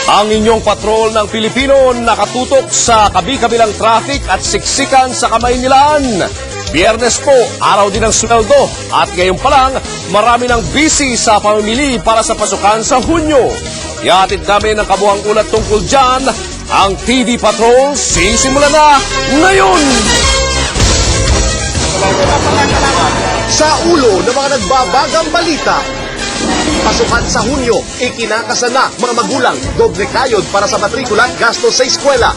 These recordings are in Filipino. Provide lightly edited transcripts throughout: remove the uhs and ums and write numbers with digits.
Ang inyong patrol ng Pilipino nakatutok sa kabi-kabilang traffic at siksikan sa Kamaynilaan. Biyernes po, araw din ng sweldo at ngayon pa lang, marami ng busy sa pamimili para sa pasukan sa Hunyo. Ihatid namin ang kabuhang ulat tungkol dyan. Ang TV Patrol sisimula na ngayon! Sa ulo ng mga nagbabagang balita, pasukan sa Hunyo, ikinakasa na mga magulang, doble kayod para sa matrikula at gastos sa eskwela.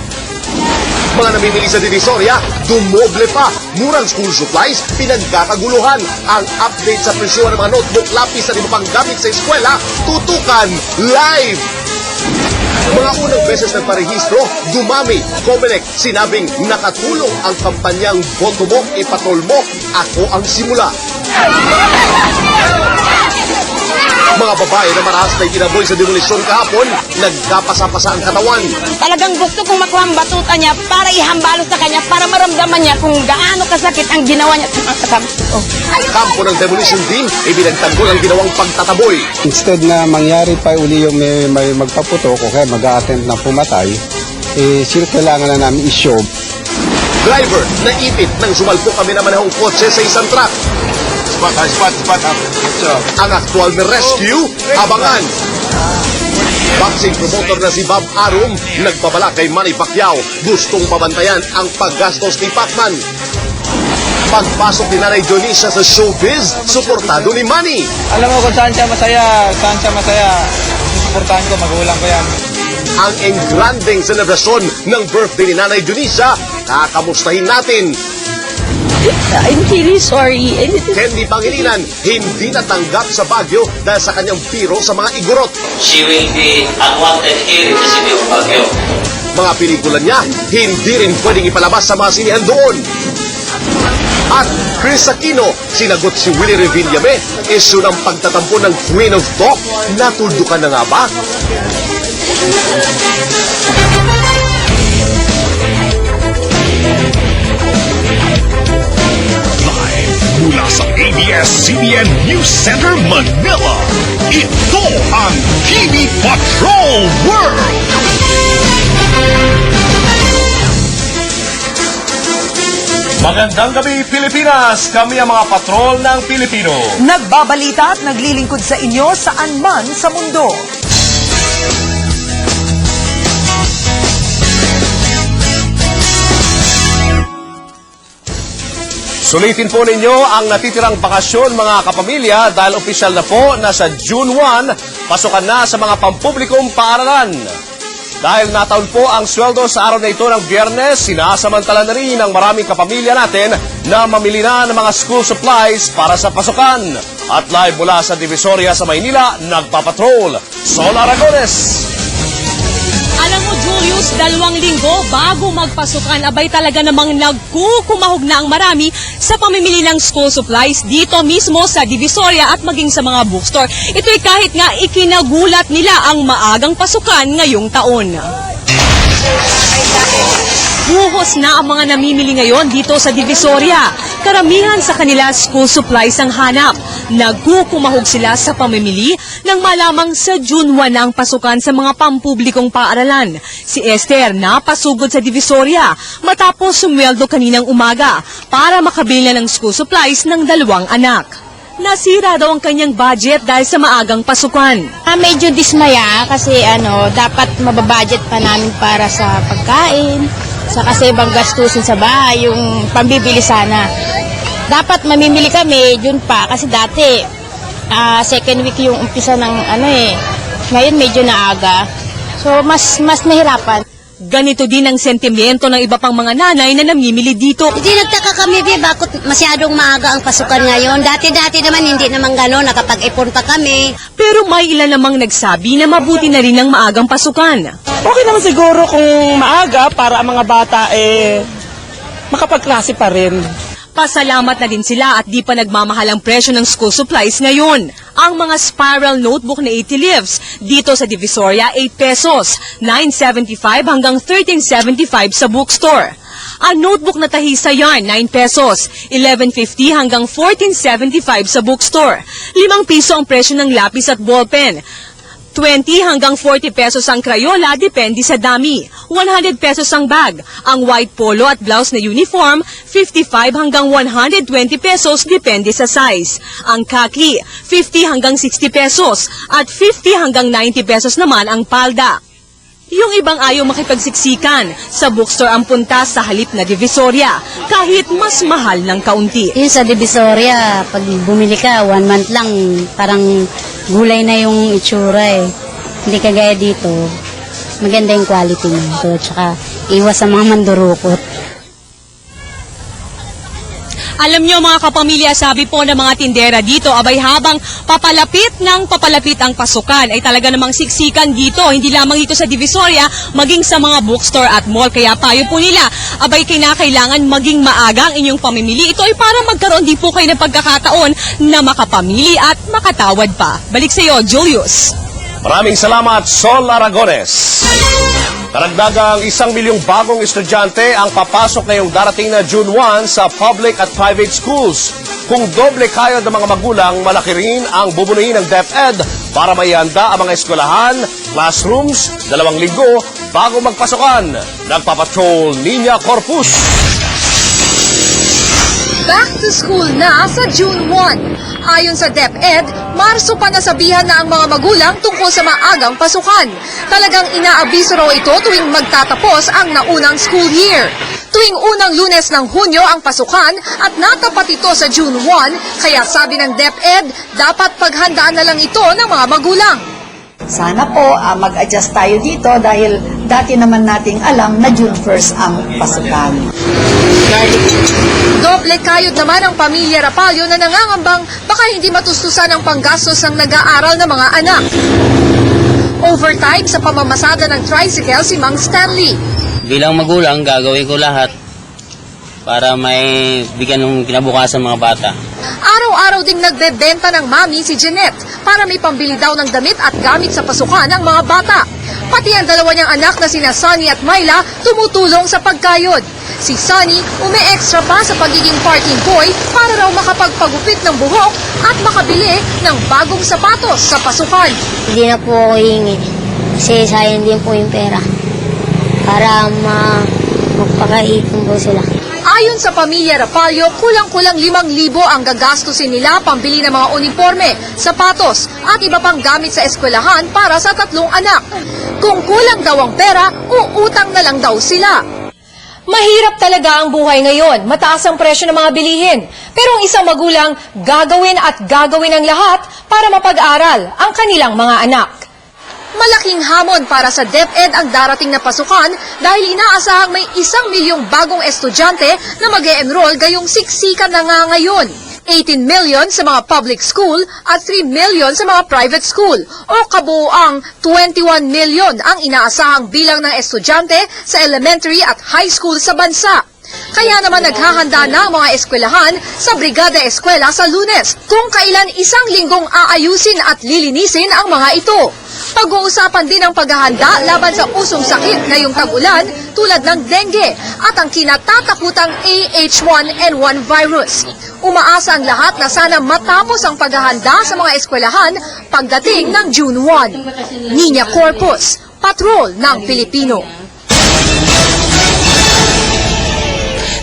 Mga namimili sa Divisoria, dumoble pa. Murang school supplies, pinagkakaguluhan. Ang update sa presyo ng mga notebook, lapis at iba pang gamit sa eskwela, tutukan live! Mga unang beses nagparehistro, dumami. Comelec, sinabing nakatulong ang kampanyang boto mo, ipatol mo, ako ang simula. Mga babae na marahas na ikinaboy sa demolisyon kahapon, nagkapasa-pasa ang katawan. Talagang gusto kong makuha ang batuta niya para ihambalo sa kanya, para maramdaman niya kung gaano kasakit ang ginawa niya sa mga kasama. Kampo ng demolition team, ibinagtanggol ang ginawang pagtataboy. Instead na mangyari pa uli yung may magpaputok o kaya mag-a-attempt na pumatay, sila kailangan na namin i-show. Driver, naipit nang sumalpok kami naman ng kotse sa isang truck. Spot. Ang aktual na rescue, abangan. Boxing promoter na si Bob Arum, nagpabala kay Manny Pacquiao, gustong pabantayan ang paggastos ni Pacman. Pagpasok ni Nanay Dionisia sa showbiz, suportado ni Manny. Alam mo kung saan siya masaya, susuportahan ko, magulang ko yan. Ang engranding selebrasyon ng birthday ni Nanay Dionisia, kakamustahin natin. I'm really sorry. Candy Pangilinan, hindi natanggap sa Baguio dahil sa kanyang biro sa mga igorot. She will be unwanted here in the city of Baguio. Mga pelikula niya, hindi rin pwedeng ipalabas sa mga sinihan doon. At Chris Aquino, sinagot si Willie Revillame, isyu ng pagtatampo ng Queen of Talk. Natuldukan na nga ba? Mula sa ABS-CBN News Center, Manila, ito ang TV Patrol World! Magandang gabi, Pilipinas! Kami ang mga patrol ng Pilipino. Nagbabalita at naglilingkod sa inyo saan man sa mundo. Sulitin po ninyo ang natitirang bakasyon mga kapamilya dahil opisyal na po na sa June 1, pasukan na sa mga pampublikong paaralan. Dahil nataon po ang sweldo sa araw na ito ng Biyernes, sinasamantala na rin ng maraming kapamilya natin na mamili na ng mga school supplies para sa pasukan. At live mula sa Divisoria sa Maynila, nagpapatrol, Sol Aragones. Alam mo, Julius, 2 linggo bago magpasukan, abay talaga namang nagkukumahog na ang marami sa pamimili ng school supplies dito mismo sa Divisoria at maging sa mga bookstore. Ito'y kahit nga ikinagulat nila ang maagang pasukan ngayong taon. Buhos na ang mga namimili ngayon dito sa Divisoria. Karamihan sa kanila school supplies ang hanap. Nagkukumahog sila sa pamimili nang malamang sa June 1 ang pasukan sa mga pampublikong paaralan. Si Esther napasugod sa Divisoria matapos sumweldo kaninang umaga para makabili na ng school supplies ng 2 anak. Nasira daw ang kanyang budget dahil sa maagang pasukan. Medyo dismaya kasi dapat mababudget pa namin para sa pagkain, sa kasi ibang gastusin sa bahay, yung pambibili sana. Dapat mamimili kami, June pa, kasi dati second week yung umpisa ng ngayon medyo naaga. So mas nahirapan. Ganito din ang sentimiento ng iba pang mga nanay na namimili dito. Hindi nagtaka kami, bakit masyadong maaga ang pasukan ngayon. Dati-dati naman hindi naman gano'n, nakapag-ipon pa kami. Pero may ilan namang nagsabi na mabuti na rin ang maagang pasukan. Okay naman siguro kung maaga para ang mga bata makapagklase pa rin. Pasalamat na din sila at di pa nagmamahal ang presyo ng school supplies ngayon. Ang mga spiral notebook na 80 leaves dito sa Divisoria, 8 pesos, 9.75 hanggang 13.75 sa bookstore. Ang notebook na tahisa yarn, 9 pesos, 11.50 hanggang 14.75 sa bookstore. 5 piso ang presyo ng lapis at ballpen. 20 hanggang 40 pesos ang Crayola, depende sa dami. 100 pesos ang bag. Ang white polo at blouse na uniform, 55 hanggang 120 pesos, depende sa size. Ang khaki, 50 hanggang 60 pesos. At 50 hanggang 90 pesos naman ang palda. Yung ibang ayaw makipagsiksikan, sa bookstore ang punta sa halip na Divisoria, kahit mas mahal ng kaunti. Yun sa Divisoria, pag bumili ka, 1 month lang, parang gulay na yung itsura eh. Hindi kagaya dito, maganda yung quality nito, tsaka iwas sa mga mandurukot. Alam nyo mga kapamilya, sabi po ng mga tindera dito, abay habang papalapit ang pasukan, ay talaga namang siksikan dito. Hindi lamang dito sa Divisoria, maging sa mga bookstore at mall. Kaya payo po nila, abay kinakailangan maging maaga ang inyong pamimili. Ito ay para magkaroon din po kayo ng pagkakataon na makapamili at makatawad pa. Balik sa iyo, Julius. Maraming salamat, Sol Aragones. Karagdagang 1 milyong bagong estudyante ang papasok ngayong darating na June 1 sa public at private schools. Kung doble kayod ng mga magulang, malaki rin ang bubunuin ng DepEd para maihanda ang mga eskwelahan, classrooms, 2 linggo bago magpasokan. Nagpapatrol Niña Corpus. Back to school na sa June 1. Ayon sa DepEd, Marso pa nasabihan na ang mga magulang tungkol sa maagang pasukan. Talagang inaabiso raw ito tuwing magtatapos ang naunang school year. Tuwing unang Lunes ng Hunyo ang pasukan at natapat ito sa June 1, kaya sabi ng DepEd, dapat paghandaan na lang ito ng mga magulang. Sana po mag-adjust tayo dito dahil dati naman nating alam na June 1st ang pasukan. Doble kayod naman ang pamilya Rapalyo na nangangambang baka hindi matustusan ang panggastos ng nag-aaral na mga anak. Overtime sa pamamasada ng tricycle si Mang Stanley. Bilang magulang, gagawin ko lahat para may bigyan ng kinabukasan mga bata. Araw-araw ding nagbebenta ng mami si Jeanette para may pambili daw ng damit at gamit sa pasukan ng mga bata. Pati ang 2 niyang anak na sina Sunny at Myla tumutulong sa pagkayod. Si Sunny umi-extra pa sa pagiging parking boy para raw makapagpagupit ng buhok at makabili ng bagong sapatos sa pasukan. Hindi na po ako hingi, kasi sayang din po yung pera para magpakaipon po sila. Ayon sa pamilya Rapalyo, kulang-kulang 5,000 ang gagastusin nila pambili ng mga uniforme, sapatos at iba pang gamit sa eskwelahan para sa 3 anak. Kung kulang daw ang pera, uutang na lang daw sila. Mahirap talaga ang buhay ngayon. Mataas ang presyo ng mga bilihin. Pero ang isang magulang, gagawin ang lahat para mapag-aral ang kanilang mga anak. Malaking hamon para sa DepEd ang darating na pasukan dahil inaasahang may 1 milyong bagong estudyante na mag-e-enroll gayong siksikan na nga ngayon. 18 million sa mga public school at 3 million sa mga private school o kabuuang 21 million ang inaasahang bilang ng estudyante sa elementary at high school sa bansa. Kaya naman naghahanda na ang mga eskwelahan sa Brigada Eskwela sa Lunes kung kailan 1 linggong aayusin at lilinisin ang mga ito. Pag-uusapan din ang paghahanda laban sa usong sakit ngayong tag-ulan tulad ng dengue at ang kinatatakutang AH1N1 virus. Umaasa ang lahat na sana matapos ang paghahanda sa mga eskwelahan pagdating ng June 1. Niña Corpus, Patrol ng Pilipino.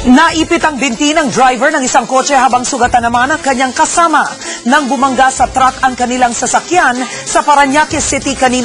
Naipit ang binti ng driver ng isang kotse habang sugatan naman ang kanyang kasama nang bumangga sa truck ang kanilang sasakyan sa Parañaque City kanina.